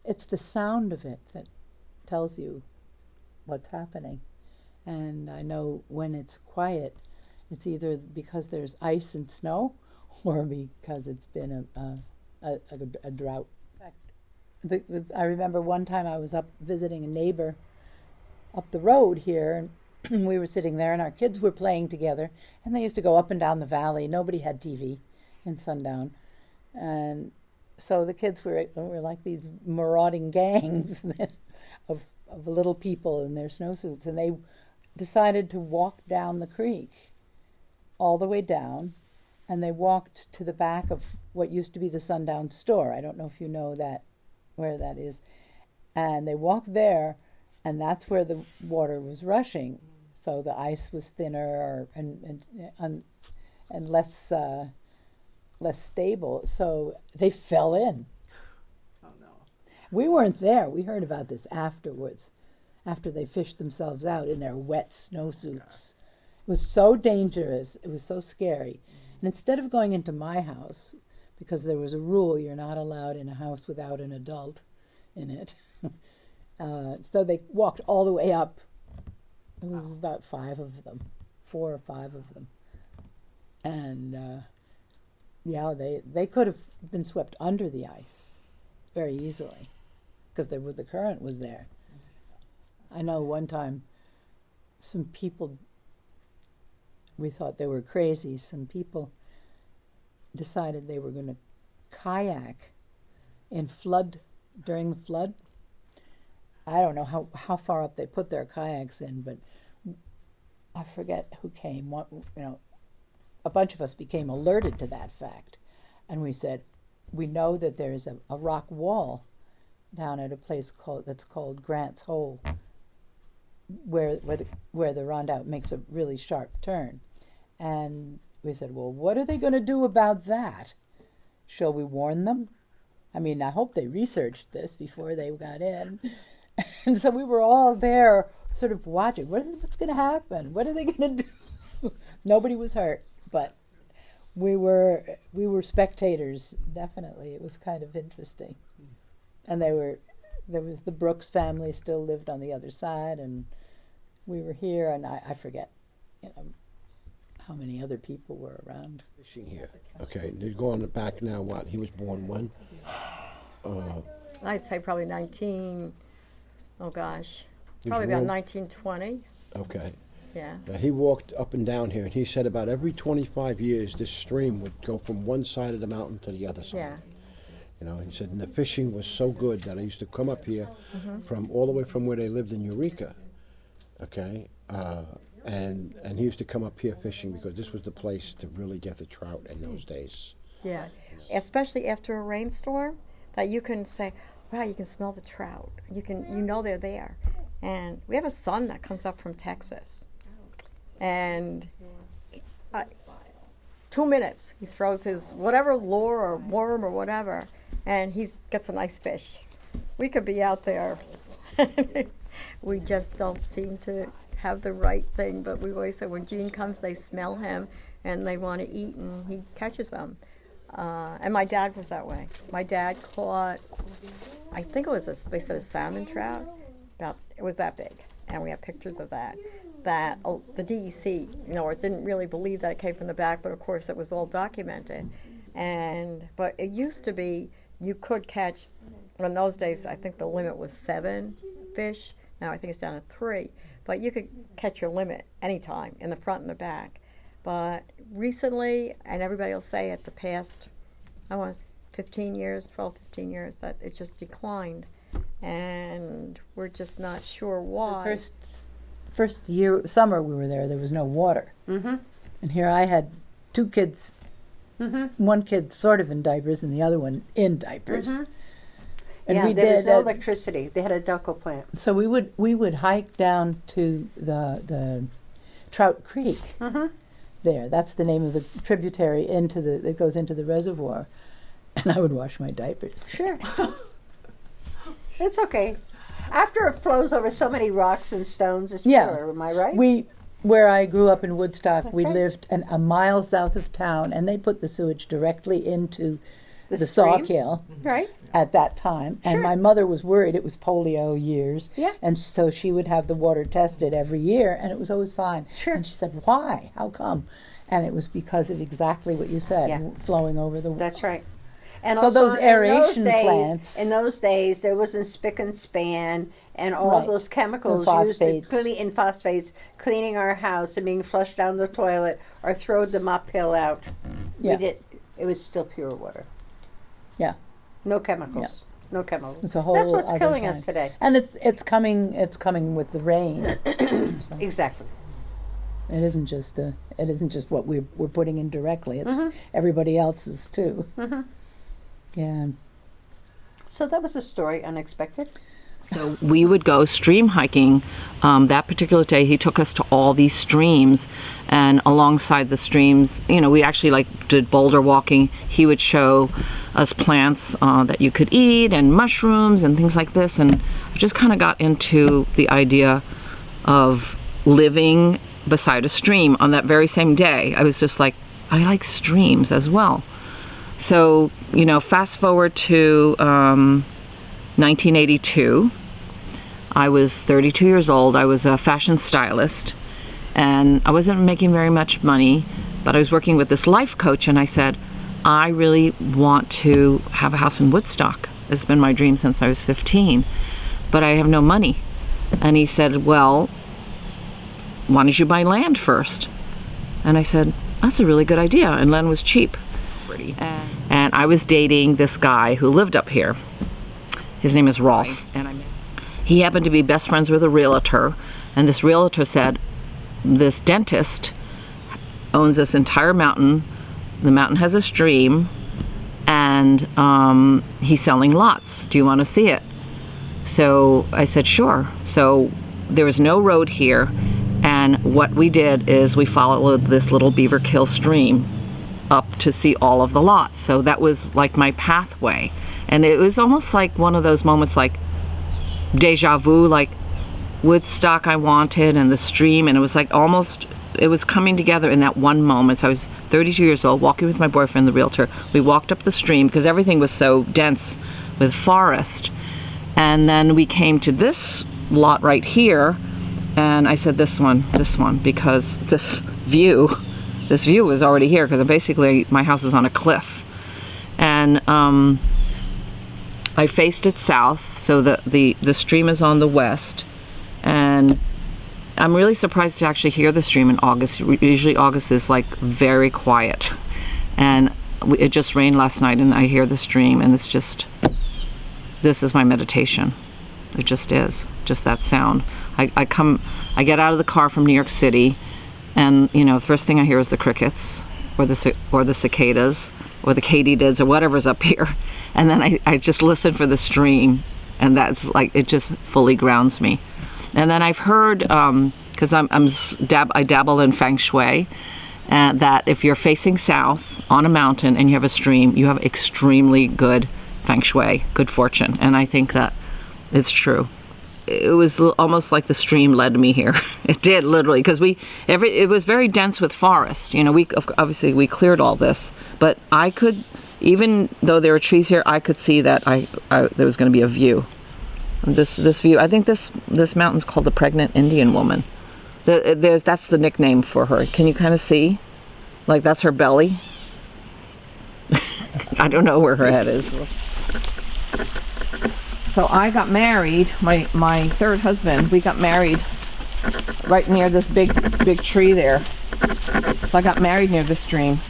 it's the sound of it that tells you what's happening. And I know when it's quiet, it's either because there's ice and snow or because it's been a drought. I remember one time I was up visiting a neighbor up the road here, and we were sitting there and our kids were playing together, and they used to go up and down the valley. Nobody had TV in sundown. And so the kids were like these marauding gangs of little people in their snowsuits, and they decided to walk down the creek all the way down, and they walked to the back of what used to be the Sundown store. I don't know if you know that, where that is. And they walked there, and that's where the water was rushing. So the ice was thinner and less stable. So they fell in. Oh no. We weren't there. We heard about this afterwards, after they fished themselves out in their wet snowsuits. It was so dangerous. It was so scary. And instead of going into my house, because there was a rule, you're not allowed in a house without an adult in it. So they walked all the way up. It was about 5 of them, 4 or 5 of them. And yeah, they could have been swept under the ice very easily because the current was there. I know one time some people, we thought they were crazy, some people decided they were going to kayak during the flood. I don't know how far up they put their kayaks in, but I forget who came. A bunch of us became alerted to that fact, and we said, we know that there's a rock wall down at a place that's called Grant's Hole, where the Rondout makes a really sharp turn. And we said, well, what are they going to do about that? Shall we warn them? I mean, I hope they researched this before they got in. And so we were all there sort of watching. What's going to happen? What are they going to do? Nobody was hurt, but we were spectators, definitely. It was kind of interesting. And there was the Brooks family still lived on the other side, and we were here, and I forget, how many other people were around. Fishing here. Okay, they're going back now. What? He was born when? I'd say probably 19. Oh gosh, He was probably about born- 1920. Okay. Yeah. He walked up and down here, and he said about every 25 years, this stream would go from one side of the mountain to the other side. Yeah. He said, and the fishing was so good that I used to come up here from all the way from where they lived in Eureka. Okay. And he used to come up here fishing because this was the place to really get the trout in those days. Yeah. Especially after a rainstorm, that you can say, wow, you can smell the trout. You know they're there. And we have a son that comes up from Texas. And 2 minutes, he throws his whatever lure or worm or whatever, and he gets a nice fish. We could be out there. We just don't seem to have the right thing. But we always say when Gene comes, they smell him, and they want to eat, and he catches them. And my dad was that way. My dad caught, I think it was they said a salmon trout. It was that big, and we have pictures of that. The DEC, didn't really believe that it came from the back, but of course it was all documented. But it used to be you could catch. In those days, I think the limit was 7 fish. Now I think it's down to 3. But you could catch your limit anytime in the front and the back. But recently, and everybody will say it, the past, 15 years, that it's just declined. And we're just not sure why. The first summer we were there was no water. Mm-hmm. And here I had 2 kids, one kid sort of in diapers and the other one in diapers. Mm-hmm. And there was no electricity. They had a duckle plant. So we would hike down to the Trout Creek. Mm-hmm. There, that's the name of the tributary that goes into the reservoir, and I would wash my diapers. Sure. It's okay. After it flows over so many rocks and stones, it's pure, am I right? Where I grew up in Woodstock, That's we right. lived a mile south of town, and they put the sewage directly into the stream. Sawkill Right. at that time. And Sure. my mother was worried. It was polio years. Yeah. And so she would have the water tested every year, and it was always fine. Sure. And she said, why? How come? And it was because of exactly what you said, Yeah. flowing over the... That's right. And So also those aeration in those days, plants- In those days, there wasn't spick and span and all Right. those chemicals The used to phosphates. cleaning our house and being flushed down the toilet or throw the mop pail out. Yeah. It was still pure water. Yeah. No chemicals. No chemicals. It's a whole That's what's other killing us kind. today. And it's coming with the rain. So Exactly. it isn't just what we're putting in directly. It's Mm-hmm. everybody else's too. Yeah. So that was a story, unexpected. So we would go stream hiking. That particular day, he took us to all these streams, and alongside the streams, we actually did boulder walking. He would show us plants that you could eat and mushrooms and things like this. And I just kind of got into the idea of living beside a stream. On that very same day, I was just like, I like streams as well. So, fast forward to 1982. I was 32 years old. I was a fashion stylist, and I wasn't making very much money, but I was working with this life coach, and I said, I really want to have a house in Woodstock. It's been my dream since I was 15, but I have no money. And he said, well, why don't you buy land first? And I said, that's a really good idea, and land was cheap. And I was dating this guy who lived up here. His name is Rolf. And he happened to be best friends with a realtor, and this realtor said, this dentist owns this entire mountain. The mountain has a stream, and he's selling lots. Do you want to see it? So I said, sure. So there was no road here, and what we did is we followed this little Beaver Kill stream up to see all of the lots. So that was like my pathway. And it was almost like one of those moments like deja vu, like Woodstock I wanted and the stream, and it was like almost, it was coming together in that one moment. So I was 32 years old, walking with my boyfriend, the realtor. We walked up the stream because everything was so dense with forest. And then we came to this lot right here, and I said this one, because this view was already here, because basically my house is on a cliff. And I faced it south, so the stream is on the west. And I'm really surprised to actually hear the stream in August. Usually August is like very quiet. And it just rained last night, and I hear the stream, and it's just, this is my meditation. It just is, just that sound. I get out of the car from New York City, and the first thing I hear is the crickets, or the cicadas, or the katydids, or whatever's up here. And then I just listen for the stream, and that's like, it just fully grounds me. And then I've heard, because I dabble in feng shui, that if you're facing south on a mountain and you have a stream, you have extremely good feng shui, good fortune. And I think that it's true. It was almost like the stream led me here. It did, literally, because it was very dense with forest. Obviously we cleared all this, but I could, even though there were trees here, I could see that there was going to be a view. This view, I think this mountain's called the Pregnant Indian Woman. That's the nickname for her. Can you kind of see? Like, that's her belly. I don't know where her head is. So I got married, my third husband, we got married right near this big tree there. So I got married near the stream.